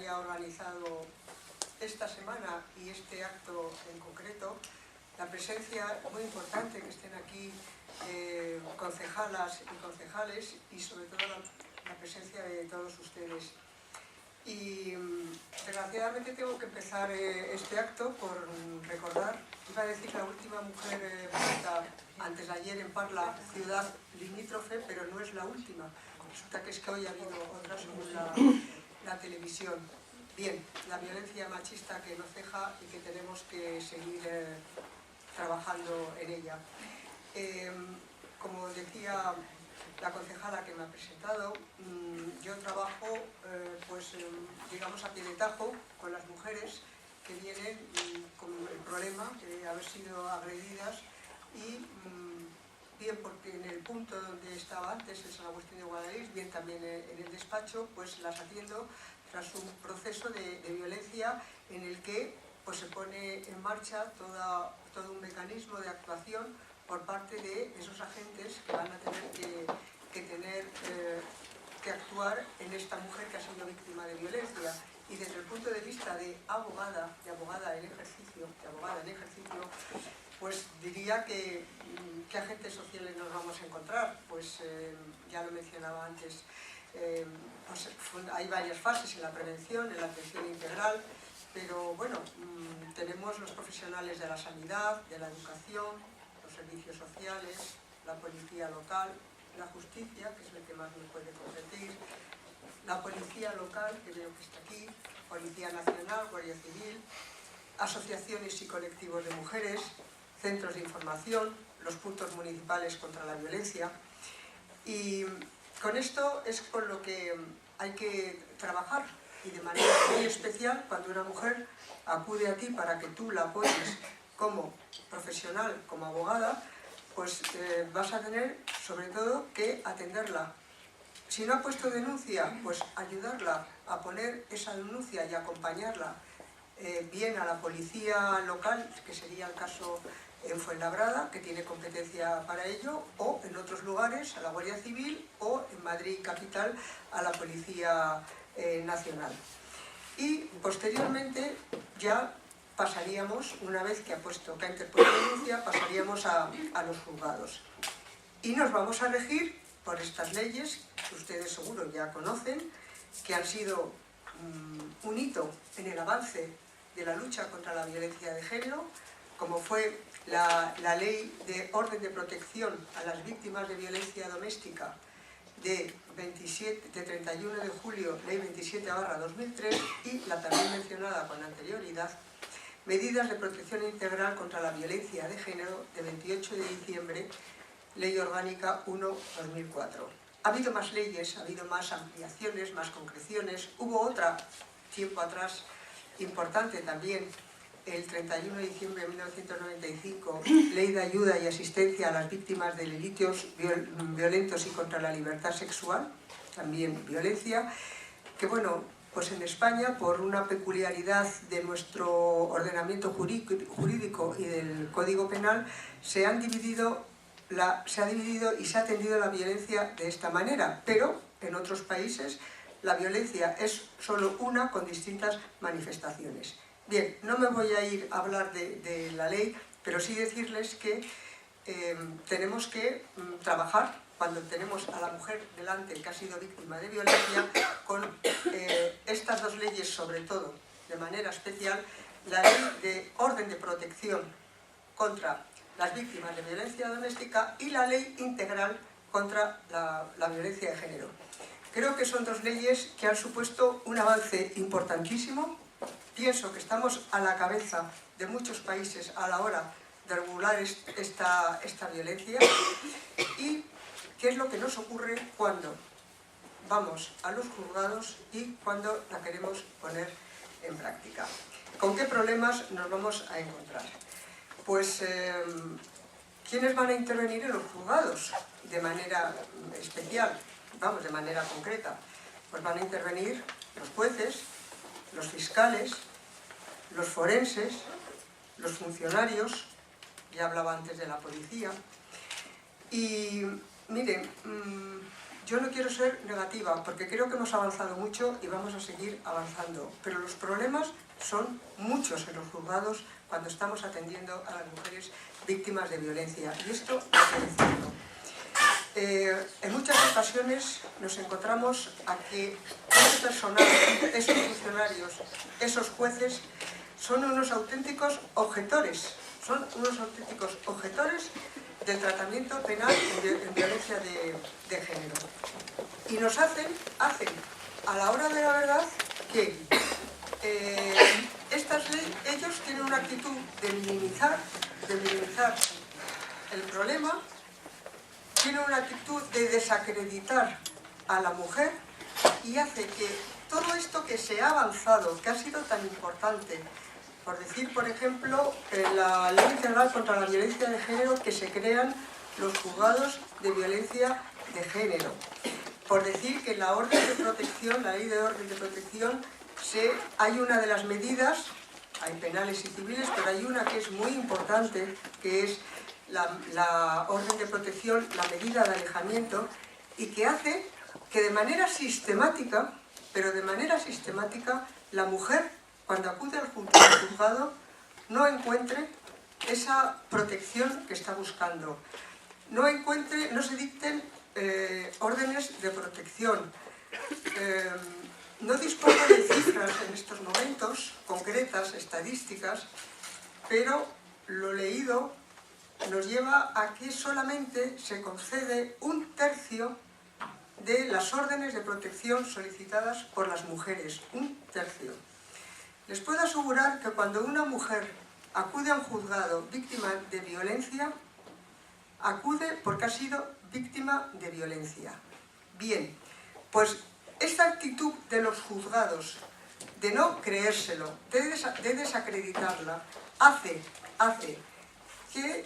haya organizado esta semana y este acto en concreto, la presencia muy importante que estén aquí concejalas y concejales y sobre todo la presencia de todos ustedes. Y desgraciadamente tengo que empezar este acto por recordar, iba a decir la última mujer muerta antes de ayer en Parla, ciudad limítrofe, pero no es la última. Resulta que es que hoy ha habido otras según la televisión. Bien, la violencia machista que no ceja y que tenemos que seguir trabajando en ella. Como decía la concejala que me ha presentado, yo trabajo, digamos, a pie de tajo con las mujeres que vienen con el problema de haber sido agredidas y bien porque en el punto donde estaba antes, en San Agustín de Guadalix, bien también en el despacho, pues las atiendo tras un proceso de violencia en el que pues, se pone en marcha todo un mecanismo de actuación por parte de esos agentes que van a tener que actuar en esta mujer que ha sido víctima de violencia. Y desde el punto de vista de abogada en ejercicio, pues diría que ¿qué agentes sociales nos vamos a encontrar? Pues ya lo mencionaba antes, pues, hay varias fases en la prevención, en la atención integral, pero bueno, tenemos los profesionales de la sanidad, de la educación, los servicios sociales, la policía local, la justicia, que es el que más me puede competir, la policía local, que veo que está aquí, Policía Nacional, Guardia Civil, asociaciones y colectivos de mujeres, centros de información, los puntos municipales contra la violencia. Y con esto es con lo que hay que trabajar y de manera muy especial cuando una mujer acude a ti para que tú la apoyes como profesional, como abogada, pues vas a tener sobre todo que atenderla. Si no ha puesto denuncia, pues ayudarla a poner esa denuncia y acompañarla bien a la policía local, que sería el caso en Fuenlabrada, que tiene competencia para ello, o en otros lugares, a la Guardia Civil, o en Madrid capital, a la Policía Nacional. Y posteriormente ya pasaríamos, una vez que ha interpuesto denuncia, pasaríamos a los juzgados. Y nos vamos a regir por estas leyes, que ustedes seguro ya conocen, que han sido un hito en el avance de la lucha contra la violencia de género, como fue la Ley de Orden de Protección a las Víctimas de Violencia Doméstica de 31 de julio, Ley 27/2003, y la también mencionada con anterioridad, Medidas de Protección Integral contra la Violencia de Género de 28 de diciembre, Ley Orgánica 1/2004. Ha habido más leyes, ha habido más ampliaciones, más concreciones. Hubo otra, tiempo atrás, importante también, el 31 de diciembre de 1995, Ley de Ayuda y Asistencia a las Víctimas de Delitos Violentos y contra la Libertad Sexual, también violencia, que bueno, pues en España, por una peculiaridad de nuestro ordenamiento jurídico y del Código Penal, se ha dividido y se ha atendido la violencia de esta manera, pero en otros países la violencia es solo una con distintas manifestaciones. Bien, no me voy a ir a hablar de la ley, pero sí decirles que tenemos que trabajar cuando tenemos a la mujer delante que ha sido víctima de violencia con estas dos leyes, sobre todo, de manera especial, la Ley de Orden de Protección contra las Víctimas de Violencia Doméstica y la Ley Integral contra la Violencia de Género. Creo que son dos leyes que han supuesto un avance importantísimo. Pienso que estamos a la cabeza de muchos países a la hora de regular esta violencia. Y qué es lo que nos ocurre cuando vamos a los juzgados y cuando la queremos poner en práctica. ¿Con qué problemas nos vamos a encontrar? Pues, ¿quiénes van a intervenir en los juzgados de manera especial? Vamos, de manera concreta. Pues van a intervenir los jueces, los fiscales, los forenses, los funcionarios, ya hablaba antes de la policía. Y miren, yo no quiero ser negativa, porque creo que hemos avanzado mucho y vamos a seguir avanzando, pero los problemas son muchos en los juzgados cuando estamos atendiendo a las mujeres víctimas de violencia, y esto hay que decirlo. En muchas ocasiones nos encontramos a que ese personal, esos funcionarios, esos jueces, son unos auténticos objetores, del tratamiento penal en violencia de género. Y nos hacen a la hora de la verdad que ellos tienen una actitud de minimizar el problema, tienen una actitud de desacreditar a la mujer y hace que todo esto que se ha avanzado, que ha sido tan importante, por decir, por ejemplo, la Ley Integral contra la Violencia de Género, que se crean los juzgados de violencia de género. Por decir que la orden de protección, la ley de orden de protección, hay una de las medidas, hay penales y civiles, pero hay una que es muy importante, que es la orden de protección, la medida de alejamiento, y que hace que de manera sistemática, la mujer, cuando acude al juzgado, no encuentre esa protección que está buscando. No se dicten órdenes de protección. No dispongo de cifras en estos momentos, concretas, estadísticas, pero lo leído nos lleva a que solamente se concede 1/3 de las órdenes de protección solicitadas por las mujeres. 1/3. Les puedo asegurar que cuando una mujer acude a un juzgado víctima de violencia, acude porque ha sido víctima de violencia. Bien, pues esta actitud de los juzgados, de no creérselo, de desacreditarla, hace que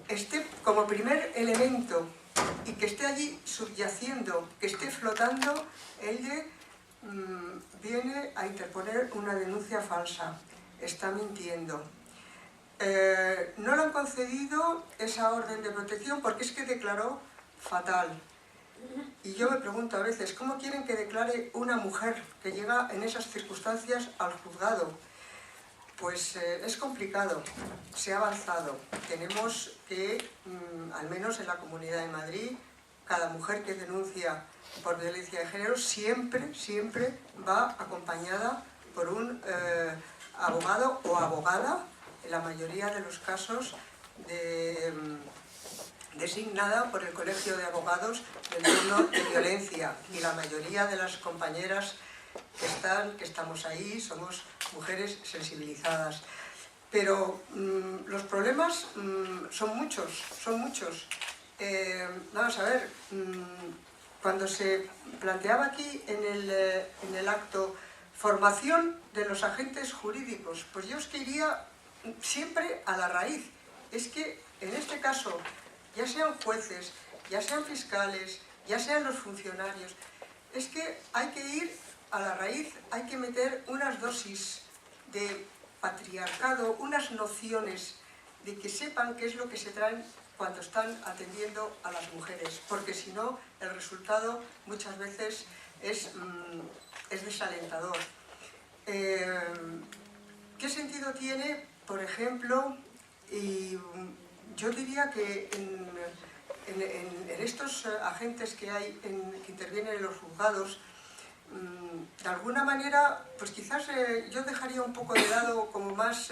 esté como primer elemento y que esté allí subyaciendo, que esté flotando el de viene a interponer una denuncia falsa, está mintiendo. No le han concedido esa orden de protección porque es que declaró fatal. Y yo me pregunto a veces, ¿cómo quieren que declare una mujer que llega en esas circunstancias al juzgado? Pues es complicado, se ha avanzado. Tenemos que, al menos en la Comunidad de Madrid, cada mujer que denuncia por violencia de género siempre va acompañada por un abogado o abogada, en la mayoría de los casos designada por el Colegio de Abogados del turno de violencia, y la mayoría de las compañeras que estamos ahí somos mujeres sensibilizadas. Pero los problemas son muchos. Vamos a ver, cuando se planteaba aquí en el acto formación de los agentes jurídicos, pues yo es que iría siempre a la raíz. Es que en este caso, ya sean jueces, ya sean fiscales, ya sean los funcionarios, es que hay que ir a la raíz, hay que meter unas dosis de patriarcado, unas nociones de que sepan qué es lo que se traen cuando están atendiendo a las mujeres, porque si no, el resultado muchas veces es desalentador. ¿Qué sentido tiene, por ejemplo, y yo diría que en estos agentes que hay, que intervienen en los juzgados, de alguna manera, pues quizás yo dejaría un poco de lado como más,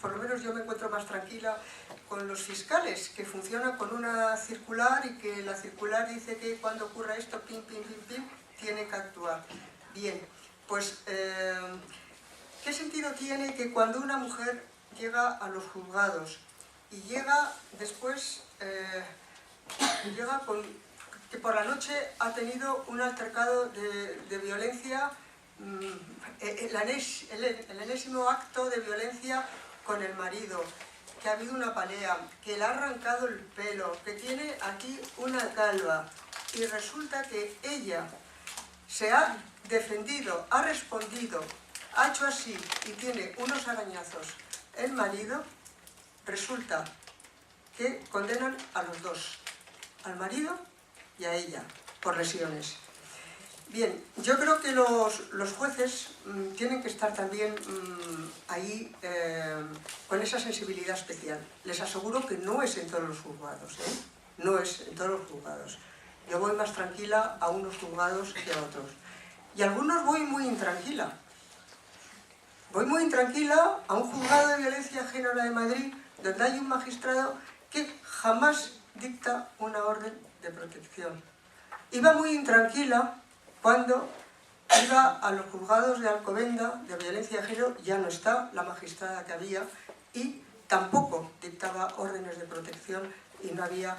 por lo menos yo me encuentro más tranquila con los fiscales, que funcionan con una circular y que la circular dice que cuando ocurra esto, pim, tiene que actuar. Bien, pues, ¿qué sentido tiene que cuando una mujer llega a los juzgados y llega después, llega con que por la noche ha tenido un altercado de violencia, el enésimo acto de violencia con el marido, que ha habido una pelea, que le ha arrancado el pelo, que tiene aquí una calva, y resulta que ella se ha defendido, ha respondido, ha hecho así y tiene unos arañazos el marido, resulta que condenan a los dos, al marido y a ella por lesiones. Bien, yo creo que los jueces tienen que estar también ahí con esa sensibilidad especial. Les aseguro que no es en todos los juzgados, no es en todos los juzgados. Yo voy más tranquila a unos juzgados que a otros. Y algunos voy muy intranquila. Voy muy intranquila a un juzgado de violencia de género de Madrid, donde hay un magistrado que jamás dicta una orden de protección. Iba muy intranquila cuando iba a los juzgados de Alcobendas de violencia de género, ya no está la magistrada que había, y tampoco dictaba órdenes de protección y no había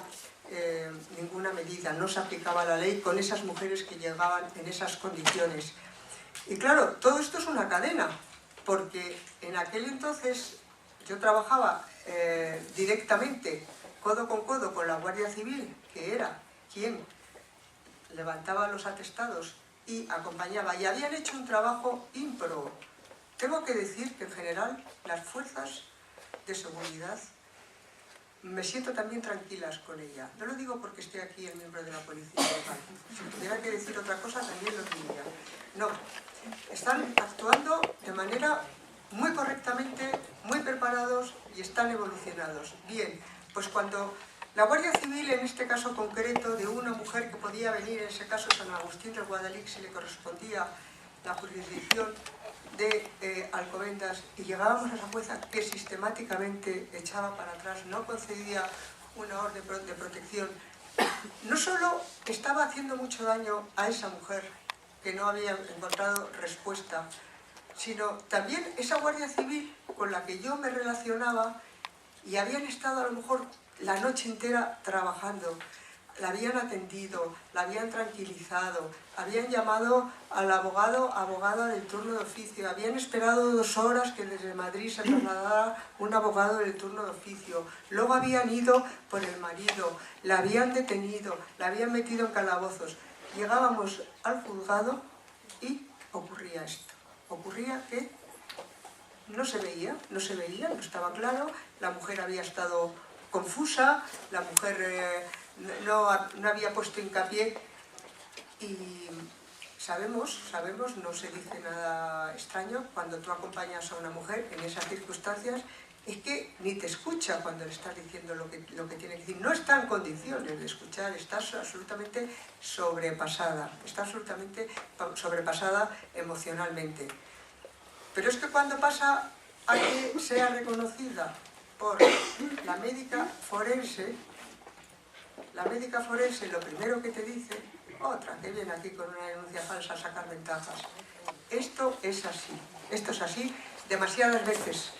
ninguna medida, no se aplicaba la ley con esas mujeres que llegaban en esas condiciones. Y claro, todo esto es una cadena, porque en aquel entonces yo trabajaba directamente, codo con la Guardia Civil, que era quien levantaba los atestados y acompañaba, y habían hecho un trabajo ímprobo. Tengo que decir que en general las fuerzas de seguridad me siento también tranquilas con ella. No lo digo porque esté aquí el miembro de la policía local. Si tuviera que decir otra cosa también lo diría. No, están actuando de manera muy correctamente, muy preparados y están evolucionados. Bien, pues cuando la Guardia Civil, en este caso concreto, de una mujer que podía venir, en ese caso San Agustín del Guadalix, si le correspondía la jurisdicción de Alcobendas, y llegábamos a esa jueza que sistemáticamente echaba para atrás, no concedía una orden de protección, no solo estaba haciendo mucho daño a esa mujer que no había encontrado respuesta, sino también esa Guardia Civil con la que yo me relacionaba, y habían estado a lo mejor la noche entera trabajando, la habían atendido, la habían tranquilizado, habían llamado al abogada del turno de oficio, habían esperado 2 horas que desde Madrid se trasladara un abogado del turno de oficio, luego habían ido por el marido, la habían detenido, la habían metido en calabozos. Llegábamos al juzgado y ocurría esto, ocurría que no se veía, no estaba claro, la mujer había estado confusa, la mujer no había puesto hincapié, y sabemos, no se dice nada extraño, cuando tú acompañas a una mujer en esas circunstancias, es que ni te escucha cuando le estás diciendo lo que tiene que decir, no está en condiciones de escuchar, estás absolutamente sobrepasada emocionalmente. Pero es que cuando pasa a que sea reconocida por la médica forense lo primero que te dice, otra que viene aquí con una denuncia falsa a sacar ventajas. Esto es así demasiadas veces.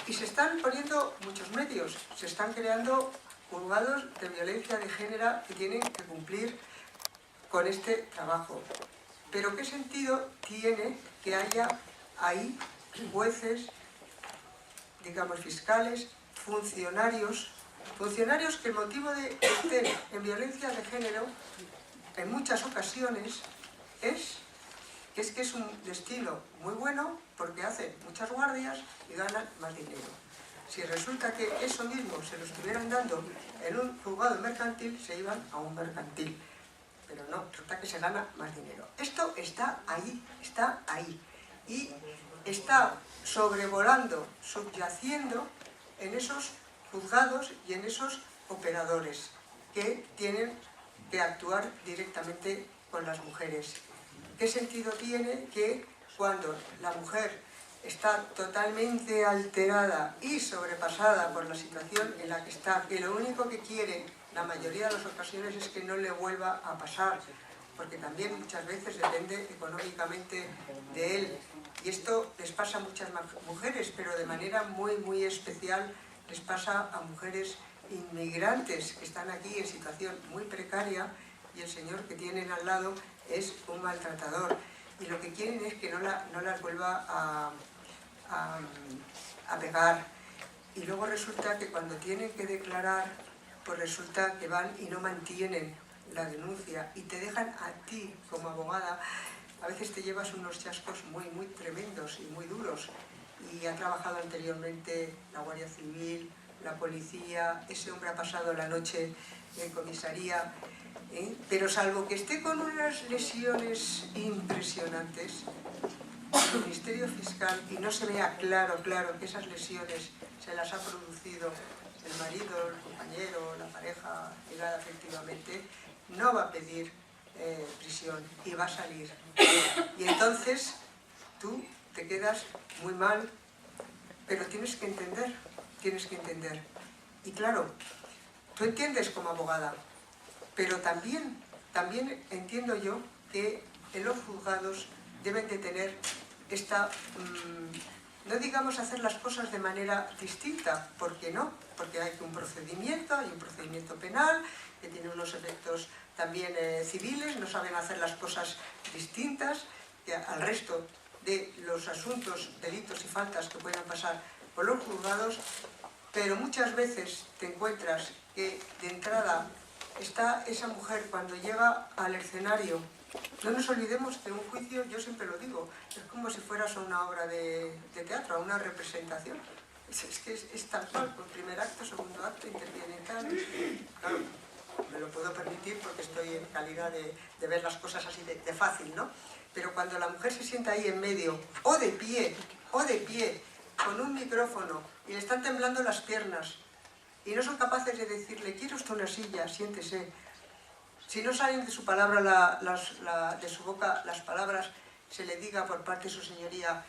Y se están poniendo muchos medios, se están creando juzgados de violencia de género que tienen que cumplir con este trabajo. Pero ¿qué sentido tiene que haya ahí jueces, digamos fiscales, funcionarios que el motivo de que estén en violencia de género en muchas ocasiones es que es un destino muy bueno porque hacen muchas guardias y ganan más dinero? Si resulta que eso mismo se lo estuvieran dando en un juzgado mercantil, se iban a un mercantil. Pero no, resulta que se gana más dinero. Esto está ahí, y está sobrevolando, subyaciendo en esos juzgados y en esos operadores que tienen que actuar directamente con las mujeres. ¿Qué sentido tiene que cuando la mujer está totalmente alterada y sobrepasada por la situación en la que está, que lo único que quiere la mayoría de las ocasiones es que no le vuelva a pasar, porque también muchas veces depende económicamente de él, y esto les pasa a muchas mujeres, pero de manera muy especial les pasa a mujeres inmigrantes que están aquí en situación muy precaria, y el señor que tienen al lado es un maltratador, y lo que quieren es que no las vuelva a pegar. Y luego resulta que cuando tienen que declarar, pues resulta que van y no mantienen la denuncia y te dejan a ti como abogada. A veces te llevas unos chascos muy tremendos y muy duros. Y ha trabajado anteriormente la Guardia Civil, la policía, ese hombre ha pasado la noche en comisaría, pero salvo que esté con unas lesiones impresionantes, el Ministerio Fiscal, y no se vea claro que esas lesiones se las ha producido el marido, el compañero, la pareja ligada afectivamente, no va a pedir prisión y va a salir. Y entonces tú te quedas muy mal, pero tienes que entender. Y claro, tú entiendes como abogada, pero también entiendo yo que en los juzgados deben de tener esta, no digamos hacer las cosas de manera distinta, ¿por qué no? Porque hay un procedimiento penal que tiene unos efectos también civiles, no saben hacer las cosas distintas que al resto de los asuntos, delitos y faltas que puedan pasar por los juzgados, pero muchas veces te encuentras que de entrada está esa mujer cuando llega al escenario. No nos olvidemos que un juicio, yo siempre lo digo, es como si fueras a una obra de teatro, a una representación. Es que es tal cual, con primer acto, segundo acto, interviene tal. Claro, me lo puedo permitir porque estoy en calidad de ver las cosas así de fácil, ¿no? Pero cuando la mujer se sienta ahí en medio, o de pie, con un micrófono, y le están temblando las piernas, y no son capaces de decirle, ¿quiere usted una silla? Siéntese. Si no salen de su palabra, de su boca las palabras, se le diga por parte de su señoría,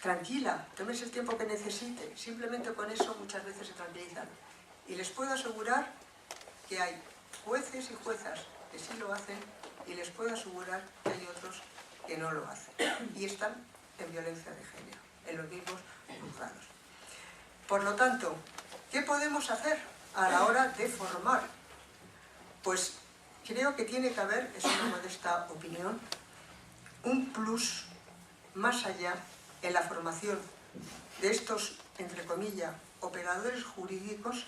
tranquila, tómese el tiempo que necesite. Simplemente con eso muchas veces se tranquilizan. Y les puedo asegurar que hay jueces y juezas que sí lo hacen, y les puedo asegurar que hay otros que no lo hacen. Y están en violencia de género, en los mismos juzgados. Por lo tanto, ¿qué podemos hacer a la hora de formar? Pues creo que tiene que haber, es una modesta opinión, un plus más allá en la formación de estos, entre comillas, operadores jurídicos,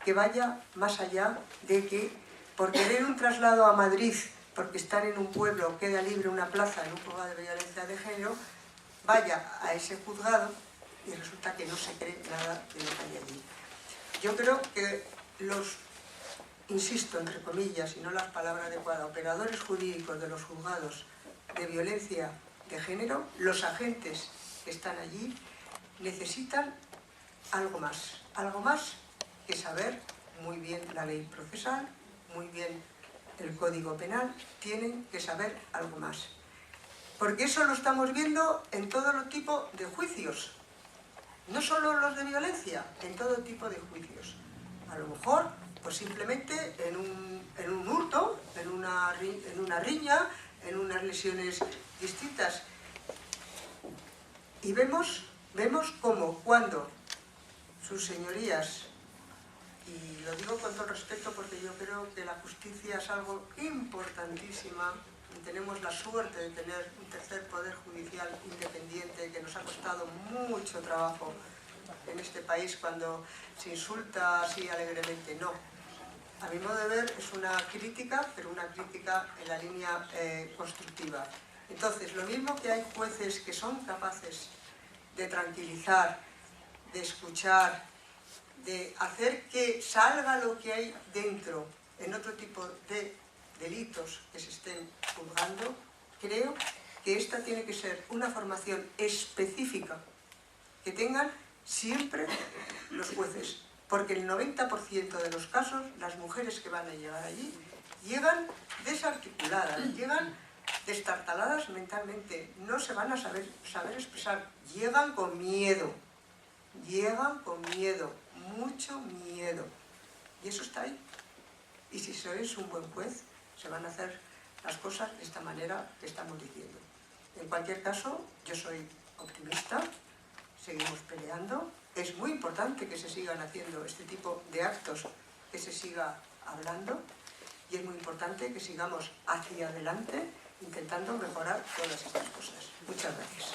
que vaya más allá de que por querer un traslado a Madrid, porque están en un pueblo, queda libre una plaza en un juzgado de violencia de género, vaya a ese juzgado y resulta que no se cree nada de lo que hay allí. Yo creo que los, insisto, entre comillas, y no la palabra adecuada, operadores jurídicos de los juzgados de violencia de género, los agentes que están allí, necesitan algo más que saber muy bien la ley procesal, muy bien el Código Penal, tienen que saber algo más. Porque eso lo estamos viendo en todo tipo de juicios, no solo los de violencia, en todo tipo de juicios. A lo mejor, pues simplemente en un hurto, en una riña, en unas lesiones distintas. Y vemos cómo cuando sus señorías, y lo digo con todo respeto porque yo creo que la justicia es algo importantísima, y tenemos la suerte de tener un tercer poder judicial independiente que nos ha costado mucho trabajo en este país cuando se insulta así alegremente. No, a mi modo de ver es una crítica, pero una crítica en la línea constructiva. Entonces, lo mismo que hay jueces que son capaces de tranquilizar, de escuchar, de hacer que salga lo que hay dentro en otro tipo de delitos que se estén juzgando, creo que esta tiene que ser una formación específica que tengan siempre los jueces, porque el 90% de los casos, las mujeres que van a llegar allí, llegan desarticuladas, llegan destartaladas mentalmente, no se van a saber expresar, llegan con miedo, mucho miedo, y eso está ahí. Y si sois un buen juez, se van a hacer las cosas de esta manera que estamos diciendo. En cualquier caso, yo soy optimista, seguimos peleando, es muy importante que se sigan haciendo este tipo de actos, que se siga hablando, y es muy importante que sigamos hacia adelante intentando mejorar todas estas cosas. Muchas gracias.